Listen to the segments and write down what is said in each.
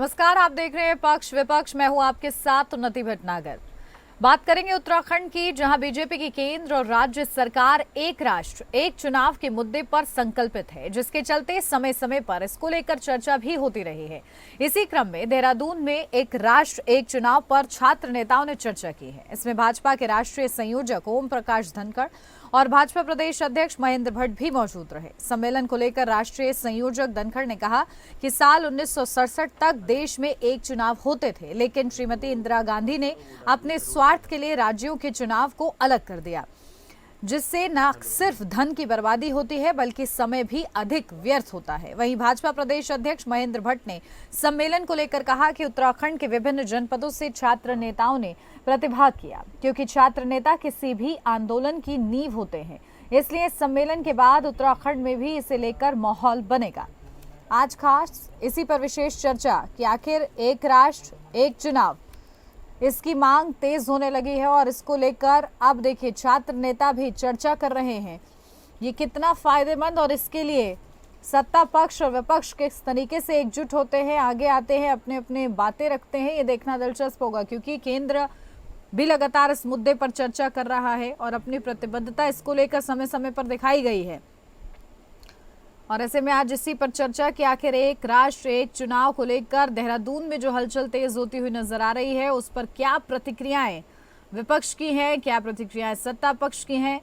नमस्कार, आप देख रहे हैं पक्ष विपक्ष। मैं हूं आपके साथ उन्नति भटनागर। बात करेंगे उत्तराखंड की, जहां बीजेपी की केंद्र और राज्य सरकार एक राष्ट्र एक चुनाव के मुद्दे पर संकल्पित है, जिसके चलते समय समय पर इसको लेकर चर्चा भी होती रही है। इसी क्रम में देहरादून में एक राष्ट्र एक चुनाव पर छात्र नेताओं ने चर्चा की है। इसमें भाजपा के राष्ट्रीय संयोजक ओम प्रकाश धनखड़ और भाजपा प्रदेश अध्यक्ष महेंद्र भट्ट भी मौजूद रहे। सम्मेलन को लेकर राष्ट्रीय संयोजक धनखड़ ने कहा कि साल 1967 तक देश में एक चुनाव होते थे, लेकिन श्रीमती इंदिरा गांधी ने अपने स्वार्थ के लिए राज्यों के चुनाव को अलग कर दिया, जिससे न सिर्फ धन की बर्बादी होती है बल्कि समय भी अधिक व्यर्थ होता है। वहीं भाजपा प्रदेश अध्यक्ष महेंद्र भट्ट ने सम्मेलन को लेकर कहा कि उत्तराखंड के विभिन्न जनपदों से छात्र नेताओं ने प्रतिभाग किया, क्योंकि छात्र नेता किसी भी आंदोलन की नींव होते हैं। इसलिए सम्मेलन के बाद उत्तराखंड में भी इसे लेकर माहौल बनेगा। आज खास इसी पर विशेष चर्चा कि आखिर एक राष्ट्र एक चुनाव, इसकी मांग तेज होने लगी है और इसको लेकर अब देखिए छात्र नेता भी चर्चा कर रहे हैं ये कितना फायदेमंद, और इसके लिए सत्ता पक्ष और विपक्ष किस तरीके से एकजुट होते हैं, आगे आते हैं, अपने अपने बातें रखते हैं। ये देखना दिलचस्प होगा, क्योंकि केंद्र भी लगातार इस मुद्दे पर चर्चा कर रहा है और अपनी प्रतिबद्धता इसको लेकर समय समय पर दिखाई गई है। और ऐसे में आज इसी पर चर्चा कि आखिर एक राष्ट्र एक चुनाव को लेकर देहरादून में जो हलचल तेज होती हुई नजर आ रही है, उस पर क्या प्रतिक्रियाएं विपक्ष की हैं, क्या प्रतिक्रियाएं सत्ता पक्ष की हैं।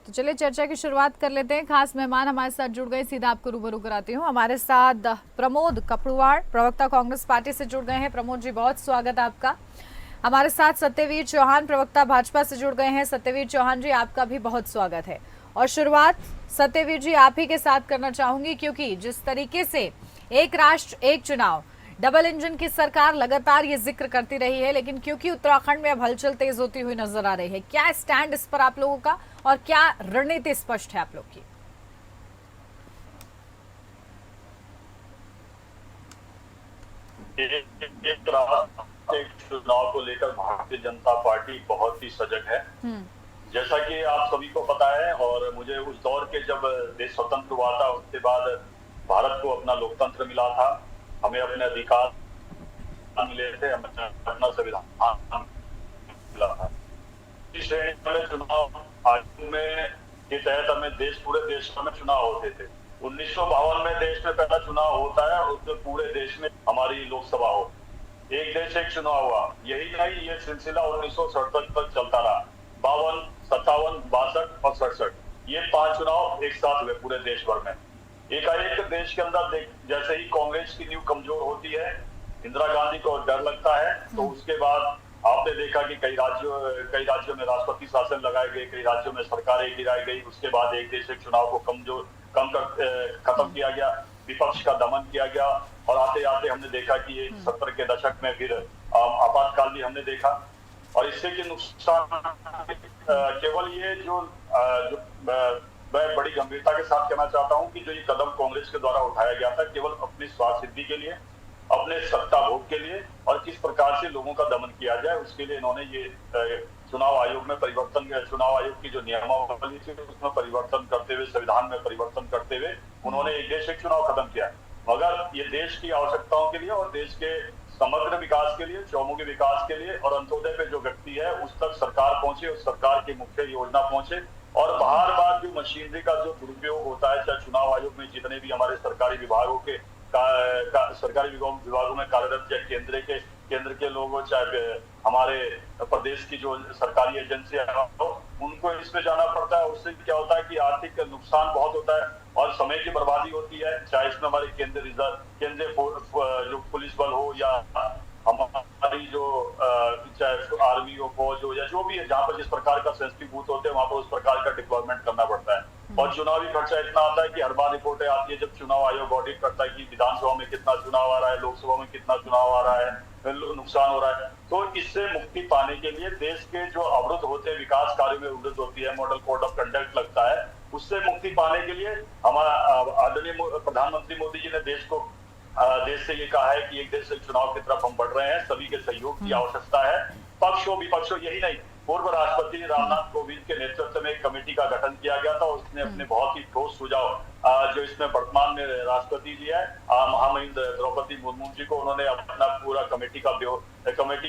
तो चलिए चर्चा की शुरुआत कर लेते हैं। खास मेहमान हमारे साथ जुड़ गए, सीधा आपको रूबरू कराती हूँ। हमारे साथ प्रमोद कपड़ुआड़, प्रवक्ता कांग्रेस पार्टी से जुड़ गए हैं। प्रमोद जी, बहुत स्वागत है आपका। हमारे साथ सत्यवीर चौहान, प्रवक्ता भाजपा से जुड़ गए हैं। सत्यवीर चौहान जी, आपका भी बहुत स्वागत है। और शुरुआत सत्यवीर जी आप ही के साथ करना चाहूंगी, क्योंकि जिस तरीके से एक राष्ट्र एक चुनाव, डबल इंजन की सरकार लगातार ये जिक्र करती रही है, लेकिन क्योंकि उत्तराखंड में अब हलचल तेज होती हुई नजर आ रही है, क्या स्टैंड इस पर आप लोगों का और क्या रणनीति स्पष्ट है आप लोग की? एक चुनाव को लेकर भारतीय जनता पार्टी बहुत ही सजग है। जैसा कि आप सभी को पता है, और मुझे उस दौर के जब देश स्वतंत्र हुआ था, उसके बाद भारत को अपना लोकतंत्र मिला था, हमें अपने अधिकार मिले थे, हमें अपना संविधान मिला था। इस श्रेणी में चुनाव आयोग में के तहत हमें पूरे देश में चुनाव होते थे। 1952 में देश में पहला चुनाव होता है, उसमें पूरे देश में हमारी लोकसभा हो, एक देश एक चुनाव हुआ। यही नहीं, ये सिलसिला 1967 तक चलता रहा। 52, 57, 62 और 67 ये 5 चुनाव एक साथ हुए पूरे देश भर में। एकाएक देश के अंदर जैसे ही कांग्रेस की नींव कमजोर होती है, इंदिरा गांधी को डर लगता है, तो उसके बाद आपने देखा कि कई राज्यों में राष्ट्रपति शासन लगाए गए, कई राज्यों में सरकारें गिराई गई। उसके बाद एक देश एक चुनाव को खत्म किया गया, विपक्ष का दमन किया गया, और आते आते हमने देखा कि ये 70 के दशक में फिर आपातकाल भी हमने देखा। और इससे के नुकसान केवल ये जो मैं बड़ी गंभीरता के साथ कहना चाहता हूं कि जो ये कदम कांग्रेस के द्वारा उठाया गया था, केवल अपनी स्वार्थ सिद्धि के लिए, अपने सत्ता भोग के लिए, और किस प्रकार से लोगों का दमन किया जाए उसके लिए इन्होंने ये चुनाव आयोग में परिवर्तन, चुनाव आयोग की जो नियमावली थी उसमें परिवर्तन करते हुए, संविधान में परिवर्तन करते हुए उन्होंने एक देश एक चुनाव खत्म किया। मगर ये देश की आवश्यकताओं के लिए और देश के समग्र विकास के लिए, चौमुखी विकास के लिए, और अंत्योदय पे जो व्यक्ति है उस तक सरकार पहुंचे, उस सरकार की मुख्य योजना पहुंचे। और बार बार जो मशीनरी का जो दुरुपयोग होता है, चाहे चुनाव आयोग में जितने भी हमारे सरकारी विभागों के सरकारी विभागों में कार्यरत, चाहे केंद्र के लोग हो, चाहे हमारे प्रदेश की जो सरकारी एजेंसियां हो, उनको इसमें जाना पड़ता है। उससे क्या होता है कि आर्थिक नुकसान बहुत होता है और समय की बर्बादी होती है। चाहे इसमें हमारे केंद्रीय जो पुलिस बल हो, या हमारी जो चाहे आर्मी हो, फौज हो, या जो भी है, जहाँ पर जिस प्रकार का सेंसिटिव बूथ होते हैं वहां पर उस प्रकार का डिप्लॉयमेंट करना पड़ता है। और चुनावी खर्चा इतना आता है कि हर बार रिपोर्टें आती है जब चुनाव आयोग ऑडिट करता है कि विधानसभा में कितना चुनाव आ रहा है, लोकसभा में कितना चुनाव आ रहा है, नुकसान हो रहा है। तो इससे मुक्ति पाने के लिए देश के जो अवरुद्ध होते हैं, विकास कार्यों में अवरुद्ध होती है, मॉडल कोड ऑफ कंडक्ट लगता है, उससे मुक्ति पाने के लिए हमारा आदरणीय प्रधानमंत्री मोदी जी ने देश से ये कहा है कि एक देश से चुनाव की तरफ हम बढ़ रहे हैं, सभी के सहयोग की आवश्यकता है। पक्ष हो विपक्ष हो, यही नहीं, पूर्व राष्ट्रपति रामनाथ कोविंद के नेतृत्व में एक कमेटी का गठन किया गया था। उसने अपने बहुत ही ठोस सुझाव जो इसमें वर्तमान में राष्ट्रपति जी है महामहिम द्रौपदी मुर्मू जी को उन्होंने अपना पूरा कमेटी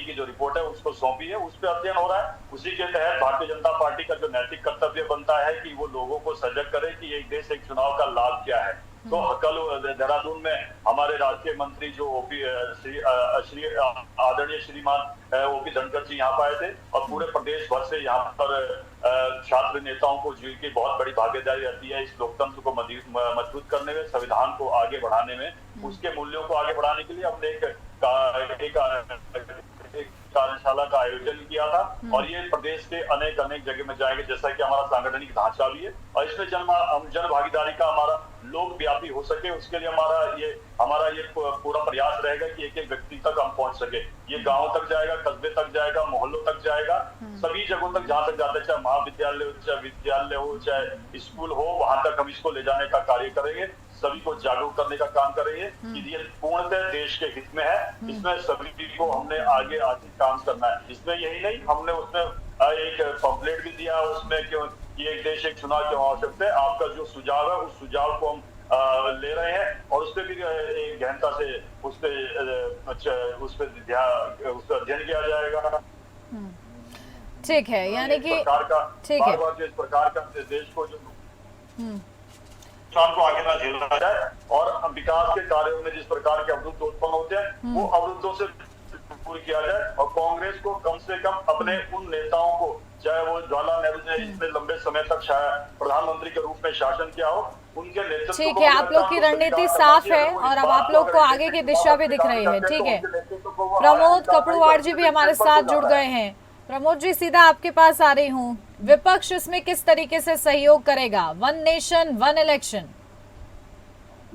की जो रिपोर्ट है उसको सौंपी है, उस पर अध्ययन हो रहा है। उसी के तहत भारतीय जनता पार्टी का जो नैतिक कर्तव्य बनता है कि वो लोगों को सजग करे कि एक देश एक चुनाव का लाभ क्या है। तो कल देहरादून में हमारे राष्ट्रीय मंत्री जो आदरणीय श्रीमान ओपी धनखड़ जी यहाँ पर आए थे और पूरे प्रदेश भर से यहाँ पर छात्र नेताओं को जिनकी बहुत बड़ी भागीदारी रहती है इस लोकतंत्र को मजबूत करने में, संविधान को आगे बढ़ाने में, उसके मूल्यों को आगे बढ़ाने के लिए हमने एक कार्यशाला का आयोजन किया था और ये प्रदेश के अनेक जगह में जाएंगे, जैसा कि हमारा सांगठनिक ढांचा भी है और इसमें जन भागीदारी का हमारा लोक व्यापी हो सके, उसके लिए हमारा ये पूरा प्रयास रहेगा कि एक एक व्यक्ति तक हम पहुंच सके। ये गांव तक जाएगा, कस्बे तक जाएगा, मोहल्लों तक जाएगा, सभी जगहों तक जहां तक जाते, चाहे महाविद्यालय हो, चाहे विद्यालय हो, चाहे स्कूल हो, वहां तक हम इसको ले जाने का कार्य करेंगे, सभी को जागरूक करने का काम करेंगे कि ये पूर्णतः देश के हित में है। इसमें सभी को हमने आगे काम करना है। इसमें यही नहीं, हमने उसमें एक पंपलेट भी दिया उसमें क्यों कि एक देश एक चुनाव क्यों आवश्यक है। आपका जो सुझाव है उस सुझाव को हम ले रहे हैं और उस पर भी गहनता से उस पर अध्ययन किया जाएगा। ठीक है, यानी कि ठीक है, इस प्रकार का देश को जो नुकसान को आगे ना झेलना जाए और विकास के कार्यों में जिस प्रकार के अवरुद्ध उत्पन्न होते हैं वो अवरुद्धों से दूर किया जाए और कांग्रेस को कम से कम अपने उन नेताओं को, चाहे वो जवाहरलाल नेहरू ने इतने लंबे समय तक प्रधानमंत्री के रूप में शासन किया हो, उनके नेतृत्व। ठीक है, आप लोग की रणनीति साफ है और अब आप लोग को आगे की दिशा भी दिख रही है। ठीक है, प्रमोद कपड़ुवार जी भी हमारे साथ जुड़ गए हैं। प्रमोद जी, सीधा आपके पास आ रही हूँ, विपक्ष इसमें किस तरीके से सहयोग करेगा? वन नेशन वन इलेक्शन,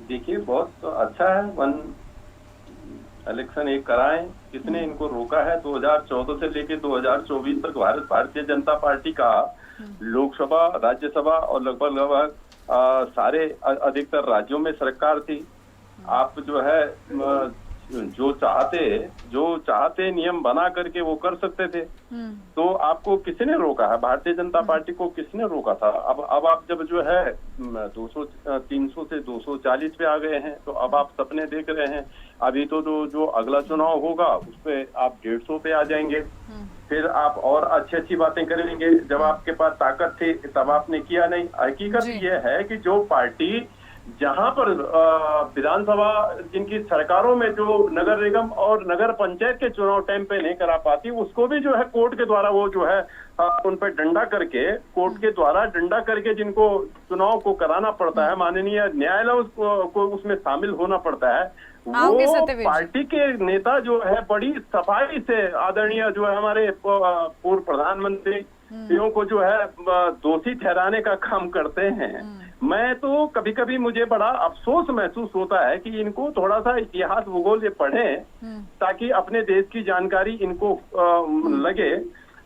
देखिए बहुत अच्छा है, वन इलेक्शन एक कराएं। किसने इनको रोका है? 2014 से लेके 2024 तक भारतीय जनता पार्टी का लोकसभा, राज्यसभा और लगभग सारे अधिकतर राज्यों में सरकार थी। आप जो है जो चाहते नियम बना करके वो कर सकते थे। तो आपको किसने रोका है? भारतीय जनता पार्टी को किसने रोका था? अब आप जब जो है 300 से 240 पे आ गए हैं तो अब आप सपने देख रहे हैं। अभी तो जो अगला चुनाव होगा उस पे आप 150 पे आ जाएंगे, फिर आप और अच्छी बातें करेंगे। जब आपके पास ताकत थी तब आपने किया नहीं। हकीकत ये है कि जो पार्टी जहां पर विधानसभा जिनकी सरकारों में जो नगर निगम और नगर पंचायत के चुनाव टाइम पे नहीं करा पाती, उसको भी जो है कोर्ट के द्वारा वो जो है उन पर डंडा करके, कोर्ट के द्वारा डंडा करके जिनको चुनाव को कराना पड़ता है, माननीय न्यायालय को उसमें शामिल होना पड़ता है। वो पार्टी के नेता जो है बड़ी सफाई से आदरणीय जो है हमारे पूर्व प्रधानमंत्री को जो है दोषी ठहराने का काम करते हैं। मैं तो कभी कभी मुझे बड़ा अफसोस महसूस होता है कि इनको थोड़ा सा इतिहास भूगोल ये पढ़ें ताकि अपने देश की जानकारी इनको लगे।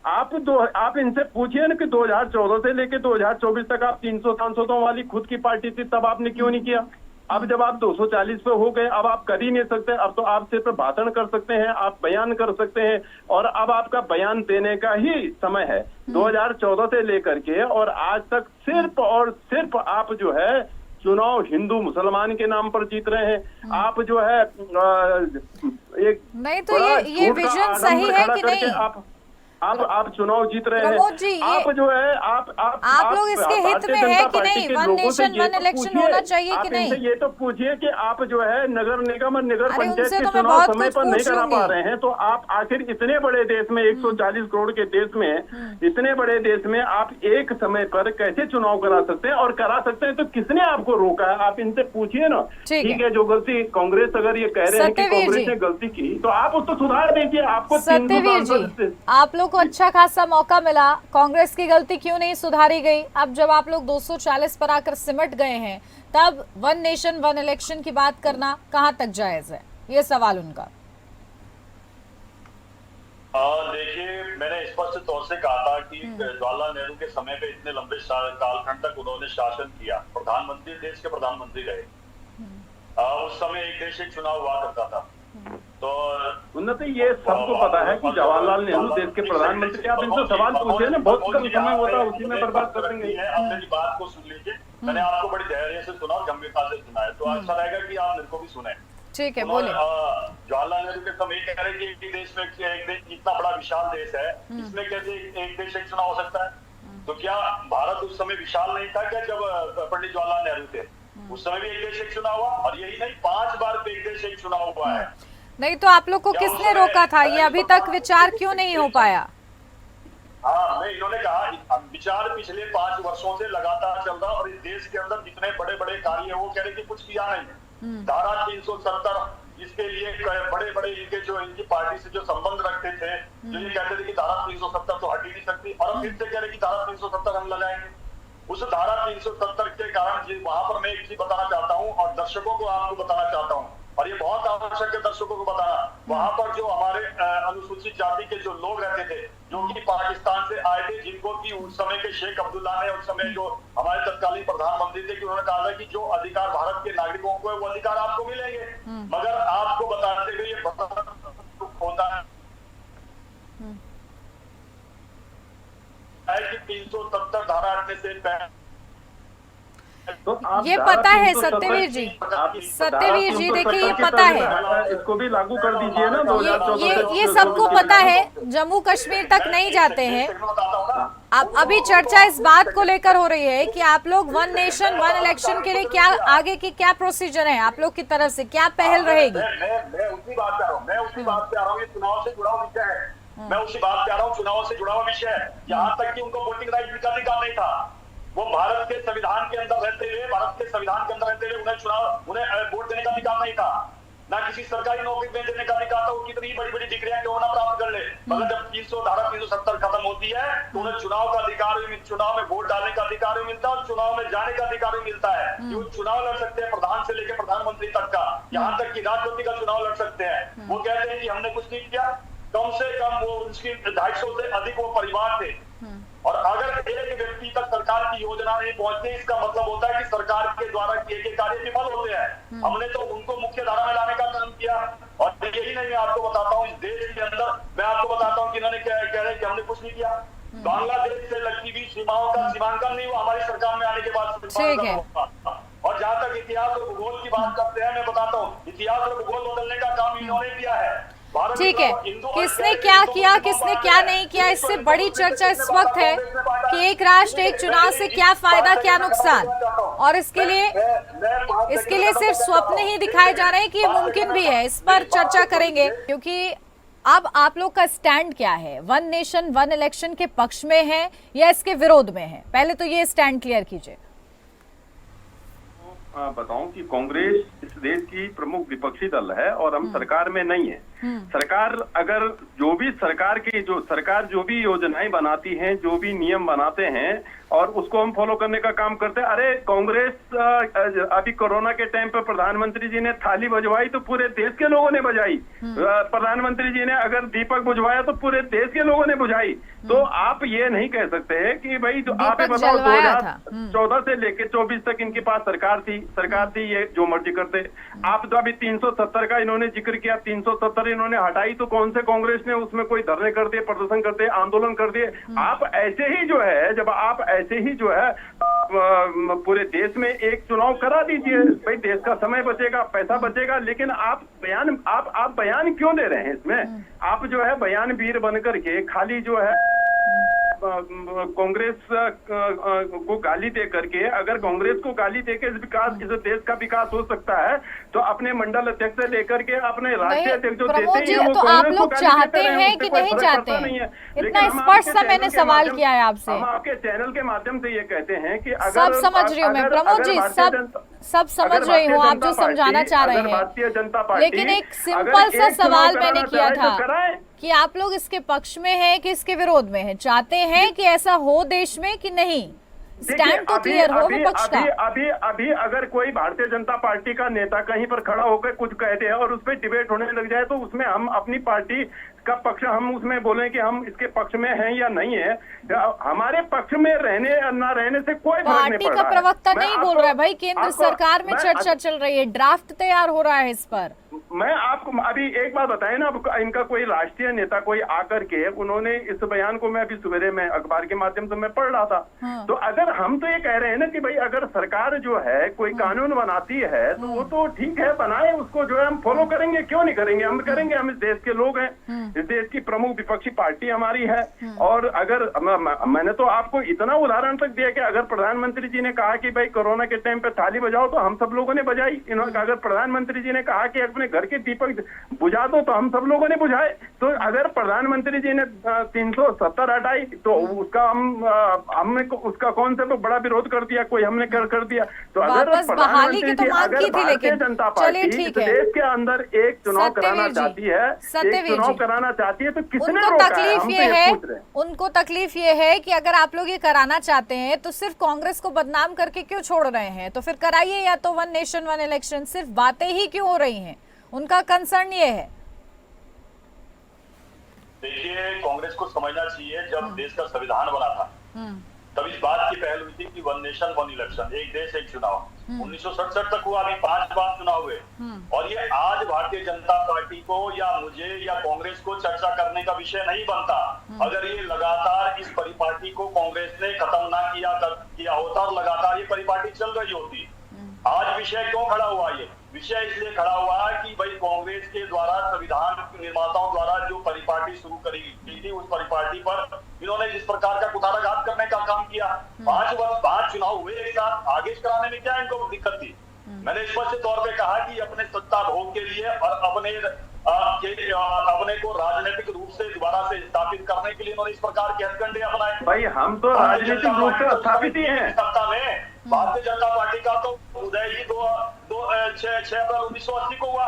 आप इनसे पूछिए ना कि 2014 से लेके 2024 तक आप 300 सांसदों वाली खुद की पार्टी थी, तब आपने क्यों नहीं किया? अब जब आप 240 पे हो गए, अब आप कर ही नहीं सकते। अब तो आप सिर्फ भाषण कर सकते हैं, आप बयान कर सकते हैं और अब आपका बयान देने का ही समय है। 2014 से लेकर के और आज तक सिर्फ और सिर्फ आप जो है चुनाव हिंदू मुसलमान के नाम पर जीत रहे हैं। आप जो है एक नहीं तो ये विजन सही है कि नहीं? आप चुनाव जीत रहे हैं। आप जो है आप लोग इसके हित में है कि नहीं? वन नेशन वन इलेक्शन होना चाहिए कि नहीं? ये तो पूछिए कि आप जो है नगर निगम और नगर पंचायत के चुनाव समय पर नहीं करा पा रहे हैं, तो आप आखिर इतने बड़े देश में 140 करोड़ के देश में, इतने बड़े देश में आप एक समय पर कैसे चुनाव करा सकते हैं? और करा सकते हैं तो किसने आपको रोका है? आप इनसे पूछिए ना। ठीक है, जो गलती कांग्रेस अगर ये कह रहे हैं कि कांग्रेस ने गलती की तो आप उसको सुधार दीजिए। आपको आप लोग को अच्छा खासा मौका मिला, कांग्रेस की गलती क्यों नहीं सुधारी गई? अब जब आप लोग 240 पर आकर सिमट गए हैं तब वन नेशन वन इलेक्शन की बात करना कहां तक जायज है? ये सवाल उनका। देखिए, मैंने स्पष्ट तौर से कहा था कि जवाहरलाल नेहरू के समय पे इतने लंबे कालखंड तक उन्होंने शासन किया, प्रधानमंत्री, देश के प्रधानमंत्री रहे। उस समय एक देश एक चुनाव हुआ करता था। तो उन्नति ये सबको पता है कि जवाहरलाल नेहरू देश के प्रधानमंत्री। आप इनसे सवाल पूछे ना, बहुत कम समय होता है उसी में बर्बाद कर देंगे। आप मेरी बात को सुन लीजिए, मैंने आपको बड़ी धैर्य से सुना और गंभीरता से सुना है, तो अच्छा रहेगा कि आप मेरे को भी सुने। ठीक है, बोलिए। जवाहरलाल नेहरू के समय कह रहे हैं कि देश में एक देश इतना बड़ा विशाल देश है, इसमें कैसे एक देश एक चुनाव हो सकता है? तो क्या भारत उस समय विशाल नहीं था क्या जब पंडित जवाहरलाल नेहरू थे? उस समय भी एक देश एक चुनाव हुआ, और यही नहीं 5 बार एक देश एक चुनाव हुआ है। नहीं तो आप लोग को किसने रोका था? ये अभी तक विचार क्यों नहीं हो पाया? हाँ, मैं इन्होंने कहा विचार पिछले 5 वर्षों से लगातार चल रहा, और इस देश के अंदर जितने बड़े बड़े कार्य है वो कह रहे कि कुछ किया नहीं। धारा 370 इसके लिए बड़े बड़े इनके जो इनकी पार्टी से जो संबंध रखते थे, जो ये कहते थे कि धारा 370 तो हट ही नहीं सकती, और फिर से कह रहे कि धारा 370 हम लगाएंगे। उस धारा 370 के कारण वहां पर मैं एक चीज बताना चाहता हूँ, और दर्शकों को आपको बताना चाहता हूँ, और ये बहुत आवश्यक है दर्शकों को बताना। वहां पर जो हमारे अनुसूचित जाति के जो लोग रहते थे, जो कि पाकिस्तान से आए थे, जिनको कि उस समय के शेख अब्दुल्ला ने, उस समय जो हमारे तत्कालीन प्रधानमंत्री थे, कि उन्होंने कहा था कि जो अधिकार भारत के नागरिकों को है वो अधिकार आपको मिलेंगे, मगर आपको बताते हुए ये होता है कि 370 धारा हटने से पहले तो ये पता है सत्यवीर जी, सत्यवीर जी देखिए ये पता है, इसको भी लागू कर दीजिए ना। 2014 ये सबको पता है, जम्मू कश्मीर तक नहीं जाते हैं। अब अभी चर्चा इस बात को लेकर हो रही है कि आप लोग 1 नेशन 1 इलेक्शन के लिए क्या आगे की क्या प्रोसीजर है, आप लोग की तरफ से क्या पहल रहेगी? मैं उसी बात पे आ रहा हूँ, ये चुनाव से जुड़ा हुआ विषय है। मैं उसी बात पे आ रहा हूँ, चुनाव से जुड़ा हुआ विषय है। यहाँ तक कि उनको वोटिंग राइट का अधिकार नहीं था। वो भारत के संविधान के अंदर रहते हुए उन्हें वोट देने का अधिकार नहीं था, ना किसी सरकारी नौकरी में देने का अधिकार था। वो कितनी बड़ी बड़ी डिग्रियां क्यों ना प्राप्त कर ले, मगर जब धारा 370 खत्म होती है तो उन्हें चुनाव का अधिकार, चुनाव में वोट डालने का अधिकार भी मिलता है, और चुनाव में जाने का अधिकार भी मिलता है। वो चुनाव लड़ सकते हैं प्रधान से लेकर प्रधानमंत्री तक का, यहाँ तक कि राष्ट्रपति का चुनाव लड़ सकते हैं। वो कहते हैं कि हमने कुछ नहीं किया, कम से कम वो उसकी 250 से अधिक वो परिवार थे, और अगर एक व्यक्ति तक सरकार की योजना नहीं पहुंचती, इसका मतलब होता है कि सरकार के द्वारा किए गए कार्य विफल होते हैं। हमने तो उनको मुख्य धारा में लाने का काम किया, और यही नहीं, मैं आपको बताता हूँ इस देश के अंदर, मैं आपको बताता हूँ कि इन्होंने कह रहे कि हमने कुछ नहीं किया। बांग्लादेश से लगती हुई सीमाओं का सीमांकन नहीं हुआ हमारी सरकार में आने के बाद। और जहाँ तक इतिहास और भूगोल की बात करते हैं, मैं बताता हूँ इतिहास और भूगोल बदलने का काम इन्होंने किया है। ठीक है, किसने क्या किया किसने क्या नहीं किया, इससे बड़ी चर्चा इस वक्त है कि एक राष्ट्र एक चुनाव से क्या फायदा क्या नुकसान, और इसके लिए सिर्फ स्वप्न ही दिखाए जा रहे हैं कि ये मुमकिन भी है। इस पर चर्चा करेंगे, क्योंकि अब आप लोग का स्टैंड क्या है? 1 नेशन 1 इलेक्शन के पक्ष में है या इसके विरोध में है? पहले तो ये स्टैंड क्लियर कीजिए। बताऊं कि कांग्रेस इस देश की प्रमुख विपक्षी दल है, और हम सरकार में नहीं है। सरकार अगर सरकार जो भी योजनाएं बनाती हैं, जो भी नियम बनाते हैं, और उसको हम फॉलो करने का काम करते हैं। अरे कांग्रेस अभी कोरोना के टाइम पे प्रधानमंत्री जी ने थाली बजवाई तो पूरे देश के लोगों ने बजाई, प्रधानमंत्री जी ने अगर दीपक बुझवाया तो पूरे देश के लोगों ने बुझाई। तो आप ये नहीं कह सकते कि भाई जो आप बताओ 2014 से लेकर 24 तक इनके पास सरकार थी, ये जो मर्जी करते। आप तो अभी 370 का इन्होंने जिक्र किया, 370 इन्होंने हटाई, तो कौन से कांग्रेस ने उसमें कोई धरने कर दिए, प्रदर्शन कर दिए, आंदोलन कर दिए? आप ऐसे ही जो है, जब आप ऐसे ही जो है पूरे देश में एक चुनाव करा दीजिए, भाई देश का समय बचेगा, पैसा बचेगा। लेकिन आप बयान क्यों दे रहे हैं इसमें? आप जो है बयान वीर बनकर के खाली जो है कांग्रेस को गाली दे करके, अगर कांग्रेस को गाली देकर इस देश का विकास हो सकता है तो अपने मंडल अध्यक्ष से लेकर के अपने राष्ट्रीय अध्यक्ष जो देते हैं वो तो आप लोग चाहते हैं कि नहीं चाहते हैं? इतना स्पष्ट सा मैंने सवाल किया है आपसे। हम आपके चैनल के माध्यम से ये कहते हैं कि अगर सब समझ रही हूँ मैं प्रमोद जी, सब समझ रही हूँ आप जो समझाना चाह रहे हैं, भारतीय जनता पार्टी, लेकिन एक सिंपल सा सवाल मैंने किया था कि आप लोग इसके पक्ष में हैं कि इसके विरोध में हैं? चाहते हैं कि ऐसा हो देश में कि नहीं? स्टैंड तो क्लियर हो विपक्ष का। अभी अगर कोई भारतीय जनता पार्टी का नेता कहीं पर खड़ा होकर कुछ कहते हैं और उस पर डिबेट होने लग जाए, तो उसमें हम अपनी पार्टी का पक्ष हम उसमें बोलें कि हम इसके पक्ष में हैं या नहीं है। हमारे पक्ष में रहने या ना रहने से कोई फर्क नहीं पड़ रहा है। पार्टी का प्रवक्ता नहीं बोल रहा है भाई, केंद्र सरकार में चर्चा चल रही है, ड्राफ्ट तैयार हो रहा है इस पर। मैं आपको अभी एक बात बताएं ना, अब इनका कोई राष्ट्रीय नेता कोई आकर के उन्होंने इस बयान को, मैं अभी सवेरे में अखबार के माध्यम से मैं पढ़ रहा था। हाँ। तो अगर हम तो ये कह रहे हैं ना कि भाई अगर सरकार जो है कोई कानून बनाती है तो वो तो ठीक है, बनाए, उसको जो है हम फॉलो करेंगे, क्यों नहीं करेंगे, हम करेंगे, हम इस देश के लोग हैं, इस देश की प्रमुख विपक्षी पार्टी हमारी है। और अगर मैंने तो आपको इतना उदाहरण तक दिया कि अगर प्रधानमंत्री जी ने कहा कि भाई कोरोना के टाइम पे थाली बजाओ तो हम सब लोगों ने बजाई। अगर प्रधानमंत्री जी ने कहा कि अपने घर के दीपक बुझा दो तो हम सब लोगों ने बुझाए। तो अगर प्रधानमंत्री जी ने 370 हटाई तो उसका हमने उसका कौन सा तो बड़ा विरोध कर दिया, कोई हमने कर दिया। तो अगर वापस बहाली की तो मांग की थी, भारतीय लेकिन जनता चलिए पार्टी ठीक इस है। देश के अंदर एक चुनाव कराना सत्यवीर जी, चाहती है, सत्यवीर एक चुनाव जी, कराना चाहती है, तो किसने उनको रोका है? तकलीफ हम तो ये ये है, पूछ रहे हैं। उनको तकलीफ ये है कि अगर आप लोग ये कराना चाहते हैं तो सिर्फ कांग्रेस को बदनाम करके क्यों छोड़ रहे हैं, तो फिर कराइए, या तो वन नेशन वन इलेक्शन, सिर्फ बातें ही क्यों हो रही हैं, उनका कंसर्न ये है। देखिए, कांग्रेस को समझना चाहिए जब देश का संविधान बना था तब इस बात की पहल हुई थी कि वन नेशन वन इलेक्शन, एक देश एक चुनाव। 1967 तक हुआ, अभी 5 बार चुनाव हुए। और ये आज भारतीय जनता पार्टी को या मुझे या कांग्रेस को चर्चा करने का विषय नहीं बनता अगर ये लगातार इस परिपाटी को कांग्रेस ने खत्म ना किया होता और लगातार ये परिपाटी चल रही होती। आज विषय क्यों खड़ा हुआ? ये विषय इसलिए खड़ा हुआ कि भाई कांग्रेस के द्वारा संविधान निर्माताओं द्वारा जो परिपाटी शुरू करी गई थी उस परिपाटी पर इन्होंने जिस प्रकार का कुठाराघात करने का काम किया। 5 चुनाव हुए एक साथ, आगे कराने में क्या इनको दिक्कत थी? मैंने स्पष्ट तौर पे कहा कि अपने सत्ता भोग के लिए और अपने को राजनीतिक रूप से दोबारा से स्थापित करने के लिए इन्होंने इस प्रकार के हथकंडे अपनाए। भाई हम तो राजनीतिक रूप से स्थापित ही हैं। सत्ता में भारतीय जनता पार्टी का तो उदय ही 6 अप्रैल 1980 को हुआ।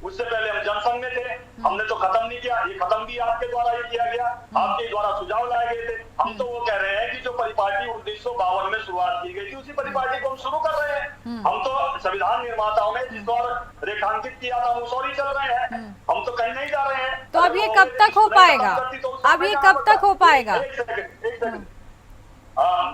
उससे पहले हम जनसंघ में थे, हमने तो खत्म नहीं किया, ये खत्म भी आपके द्वारा ये किया गया, आपके द्वारा सुझाव लाए गए थे। हम तो वो कह रहे हैं कि जो परिपाटी 1952 में शुरुआत की गई थी उसी परिपाटी को हम शुरू कर रहे हैं। हम तो संविधान निर्माताओं ने जिस दौर रेखांकित किया था मुसौरी चल रहे हैं, हम तो कहीं नहीं जा रहे हैं। तो अब ये कब तक हो पाएगा? अब ये कब तक हो पाएगा? एक सेकंड।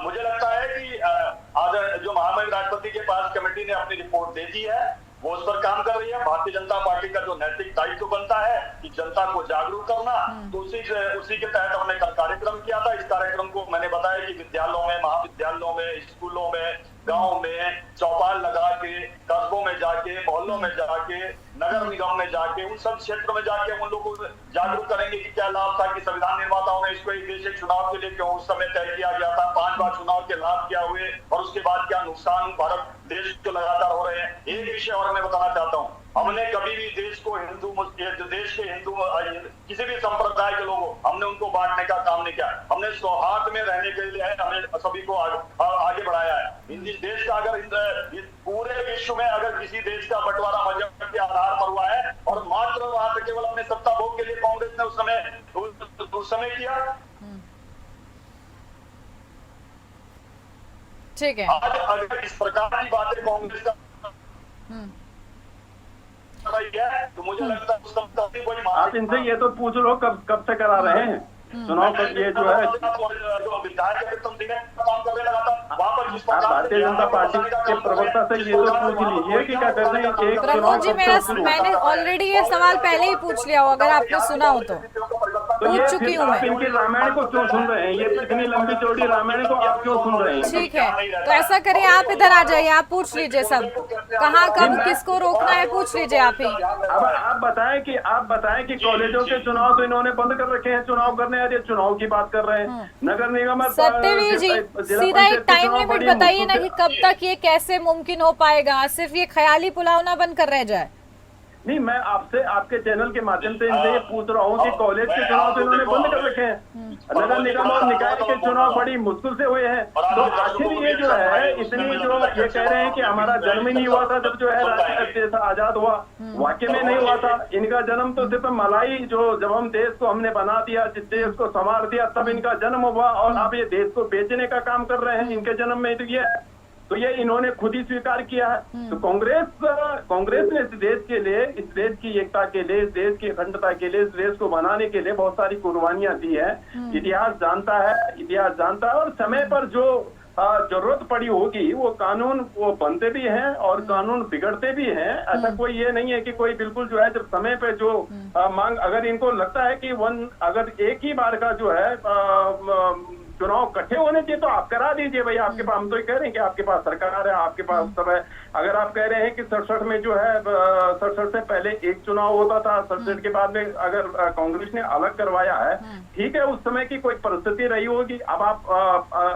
मुझे लगता है कि आज जो महामहिम राष्ट्रपति के पास कमेटी ने अपनी रिपोर्ट दे दी है वो उस पर काम कर रही है। भारतीय जनता पार्टी का जो नैतिक दायित्व बनता है कि जनता को जागरूक करना, तो उसी के तहत हमने कल कार्यक्रम किया था। इस कार्यक्रम को मैंने बताया कि विद्यालयों में, महाविद्यालयों में, स्कूलों में, गांव में चौपाल लगा के, कस्बों में जाके, मोहल्लों में जाके, नगर निगम में जाके, उन सब क्षेत्रों में जाके हम उन लोगों को जागरूक करेंगे कि क्या लाभ था कि संविधान निर्माताओं ने इसको एक देश एक चुनाव के लिए क्यों उस समय तय किया गया था, 5 बार चुनाव के लाभ क्या हुए और उसके बाद क्या नुकसान भारत देश को लगातार हो रहे हैं। एक विषय और मैं बताना चाहता हूँ, हमने कभी भी देश को देश के हिंदू किसी भी संप्रदाय के लोगों हमने उनको बांटने का काम नहीं किया। हमने सौहार्द में रहने के लिए हमें सभी को आगे बढ़ाया है। इस देश का अगर पूरे विश्व में अगर किसी देश का बंटवारा मजहब के आधार पर हुआ है और मात्र केवल अपने सत्ता भोग के लिए कांग्रेस ने उस समय किया। ठीक है, आज अगर इस प्रकार की बातें कांग्रेस का तो मुझे लगता है आप इनसे ये तो पूछ लो कब से करा रहे हैं चुनाव पर? ये जो है आप भारतीय जनता पार्टी के प्रवक्ता से ये तो पूछ लीजिए कि क्या कहते हैं। प्रमोद जी, मैंने ऑलरेडी ये सवाल पहले ही पूछ लिया हो, अगर आपने सुना हो तो पूछ चुकी हूँ मैं। इनकी रामायण को क्यों सुन रहे हैं? ये इतनी लंबी चौड़ी रामायण को आप क्यों सुन रहे हैं? ठीक है, तो ऐसा करिए, आप इधर आ जाइए, आप पूछ लीजिए सब, कहाँ कब किसको रोकना है पूछ लीजिए आप ही। अब आप बताएं कि कॉलेजों के चुनाव तो इन्होंने बंद कर रखे हैं चुनाव करने, आज चुनाव की बात कर रहे हैं। नगर निगम सत्यवीर जी, सीधा एक टाइम लिमिट बताइए ना कि कब तक ये कैसे मुमकिन हो पाएगा, सिर्फ ये ख्याली पुलाव ना बनकर रह जाए। नहीं, मैं आपसे आपके चैनल के माध्यम से इनसे ये पूछ रहा हूँ कि कॉलेज के चुनाव तो इन्होंने बंद कर रखे हैं, नगर निगम और निकाय के चुनाव बड़ी मुश्किल से हुए हैं। तो आखिर ये जो है इतनी जो ये कह रहे हैं कि हमारा जन्म ही नहीं हुआ था जब जो है देश आजाद हुआ, वाकई में नहीं हुआ था। इनका जन्म तो सिर्फ मलाई जो जब हम देश को हमने बना दिया, जिस देश को संवार दिया, तब इनका जन्म हुआ और आप ये देश को बेचने का काम कर रहे हैं इनके जन्म में। तो ये इन्होंने खुद ही स्वीकार किया है। तो कांग्रेस ने इस देश के लिए, इस देश की एकता के लिए, इस देश की अखंडता के लिए, इस देश को बनाने के लिए बहुत सारी कुर्बानियां दी है। इतिहास जानता है और समय पर जो जरूरत पड़ी होगी वो कानून वो बनते भी हैं और कानून बिगड़ते भी हैं। ऐसा कोई ये नहीं है कि कोई बिल्कुल जो है जब समय पे जो मांग, अगर इनको लगता है कि अगर एक ही बार का जो है चुनाव इकट्ठे होने चाहिए तो आप करा दीजिए भाई। आपके पास, हम तो ये कह रहे हैं कि आपके पास सरकार है, आपके पास सब है। अगर आप कह रहे हैं कि 67 में जो है 67 से पहले एक चुनाव होता था, 67 के बाद में अगर कांग्रेस ने अलग करवाया है, ठीक है, उस समय की कोई परिस्थिति रही होगी। अब आप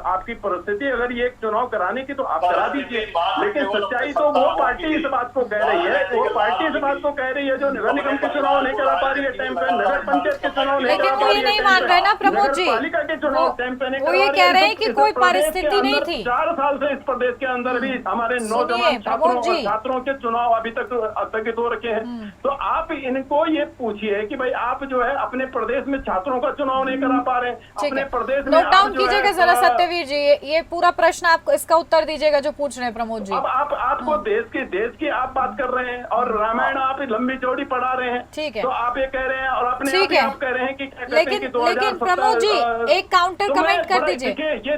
आपकी परिस्थिति अगर ये एक चुनाव कराने की तो आप करा दीजिए, लेकिन सच्चाई तो वो पार्टी इस बात को कह रही है, वो पार्टी इस बात को कह रही है जो नगर निगम के चुनाव नहीं करा पा रही है टाइम पे, नगर पंचायत के चुनाव नहीं करा पा रही है, नहीं मान रहे ना प्रमोद जी, पालिका के चुनाव टाइम पे नहीं, वो ये कह रहे हैं कि कोई परिस्थिति नहीं थी। 4 साल से इस प्रदेश के अंदर भी हमारे नौजवान छात्रों के चुनाव अभी तक स्थगित हो रखे हैं। तो आप इनको ये पूछिए कि भाई आप जो है अपने प्रदेश में छात्रों का चुनाव नहीं करा पा रहे, अपने प्रदेश में नोट डाउन कीजिएगा जरा सत्यवीर जी, ये पूरा प्रश्न आप इसका उत्तर दीजिएगा जो पूछ रहे हैं प्रमोद जी। अब आपको देश की आप बात कर रहे हैं और रामायण आप लंबी चौड़ी पढ़ा रहे हैं, ठीक है, तो आप ये कह रहे हैं और अपने आप कह रहे हैं कि लेकिन प्रमोद जी एक काउंटर कमेंट कर दीजिए,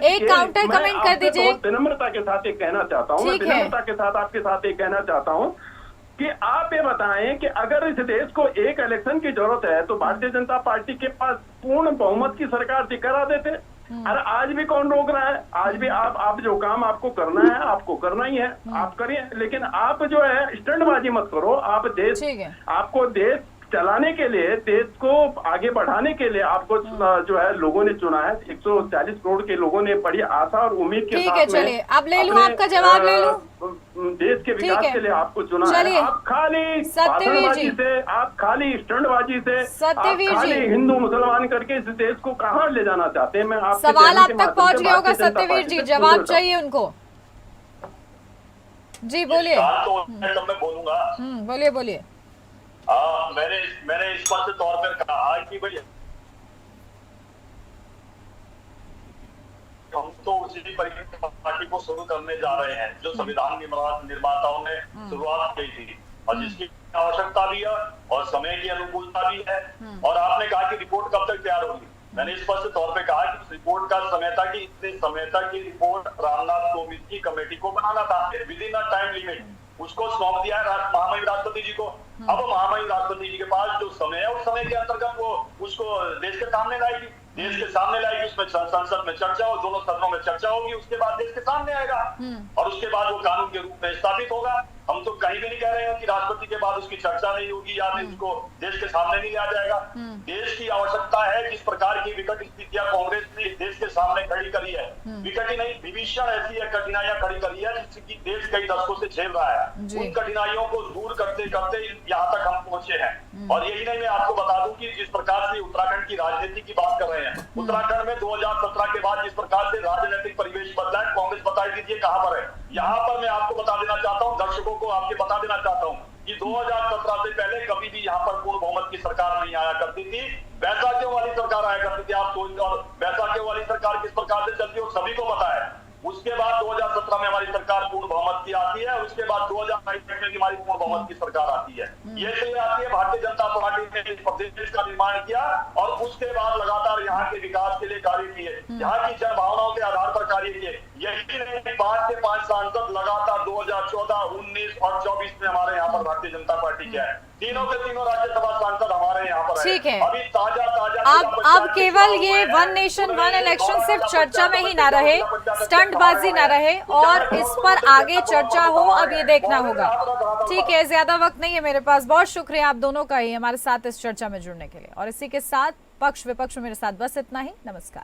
एक काउंटर कमेंट कर दीजिए। विनम्रता के साथ ये कहना चाहता हूँ, विनम्रता के साथ आपके साथ ये कहना चाहता हूँ कि आप ये बताएं कि अगर इस देश को एक इलेक्शन की जरूरत है तो भारतीय जनता पार्टी के पास पूर्ण बहुमत की सरकार थी, करा देते। अरे आज भी कौन रोक रहा है? आज भी आप जो काम आपको करना है आपको करना ही है, आप करिए, लेकिन आप जो है स्टंटबाजी मत करो। आप देश, आपको देश चलाने के लिए, देश को आगे बढ़ाने के लिए आपको जो है लोगों ने चुना है। 140 करोड़ के लोगों ने बड़ी आशा और उम्मीद के साथ में, चलिए अब ले लूं आपका जवाब, ले लूं, देश के विकास के लिए आपको चुना है। आप खाली भाषणबाजी से, आप खाली स्टंटबाजी से, आप खाली हिंदू मुसलमान करके इस देश को कहाँ ले जाना चाहते हैं? मैं आपसे सवाल आप तक पहुँच गया होगा सत्यवीर जी, जवाब चाहिए उनको। जी बोलिए। मैं बोलूंगा, बोलिए बोलिए। मैंने स्पष्ट तौर पर कहा कि भाई हम तो उसी पार्टी को शुरू करने जा रहे हैं जो संविधान निर्माताओं ने शुरुआत की थी और जिसकी आवश्यकता भी है और समय की अनुकूलता भी है। और आपने कहा कि रिपोर्ट कब तक तैयार होगी, मैंने स्पष्ट तौर पे कहा कि रिपोर्ट का समय था कि इतने समय तक की रिपोर्ट रामनाथ कोविंद की कमेटी को बनाना था with in a time limit, उसको सौंप दिया है महामहिम राष्ट्रपति जी को। अब महामहिम राष्ट्रपति जी के पास जो समय है उस समय के अंतर्गत वो उसको देश के सामने लाएगी, उसमें संसद में चर्चा हो, दोनों सदनों में चर्चा होगी, उसके बाद देश के सामने आएगा और उसके बाद वो कानून के रूप में स्थापित होगा। हम तो कहीं भी नहीं कह रहे हैं कि राष्ट्रपति के बाद उसकी चर्चा नहीं होगी या उसको देश के सामने नहीं आ जाएगा। देश की आवश्यकता है, जिस प्रकार की विकट स्थितियां कांग्रेस ने देश के सामने खड़ी करी है, विकट ही नहीं विभीषण ऐसी है कठिनाइयां खड़ी करी है जिसकी देश कई दशकों से झेल रहा है। उन कठिनाइयों को दूर करते करते यहाँ तक हम पहुंचे हैं। और यही नहीं, मैं आपको बता दूं कि जिस प्रकार से उत्तराखंड की राजनीति की बात कर रहे हैं, उत्तराखंड में 2017 के बाद जिस प्रकार से राजनीतिक परिवेश बदला है, कांग्रेस बताई दीजिए कहां पर है। यहाँ पर मैं आपको बता देना चाहता हूँ, दर्शकों को आपके बता देना चाहता हूँ कि 2017 से पहले कभी भी यहाँ पर पूर्ण बहुमत की सरकार नहीं आया करती थी, बैसाखियों वाली सरकार आया करती थी। आप सोच, और बैसाखियों वाली सरकार किस प्रकार से चलती है सभी को पता है। उसके बाद 2017 में हमारी सरकार पूर्ण बहुमत की आती है, उसके बाद 2022 में हमारी पूर्ण बहुमत की सरकार आती है। ये चले आती है, भारतीय जनता पार्टी ने इस प्रदेश का निर्माण किया और उसके बाद लगातार यहाँ के विकास के लिए कार्य किए, यहाँ की जन भावनाओं के आधार पर कार्य किए। यही नहीं, 5 से 5 सांसद लगातार 2014, 19 और 24 में हमारे यहाँ पर भारतीय जनता पार्टी के हैं। तीनों के तीनों राज्यसभा सांसद हमारे यहाँ पर ठीक है। अभी ताजा अब केवल ये वन नेशन वन इलेक्शन सिर्फ चर्चा में ही ना रहे, स्टंटबाजी ना रहे और इस पर आगे चर्चा हो, अब ये देखना होगा। ठीक है, ज्यादा वक्त नहीं है मेरे पास। बहुत शुक्रिया आप दोनों का ही हमारे साथ इस चर्चा में जुड़ने के लिए। और इसी के साथ पक्ष विपक्ष में मेरे साथ बस इतना ही। नमस्कार।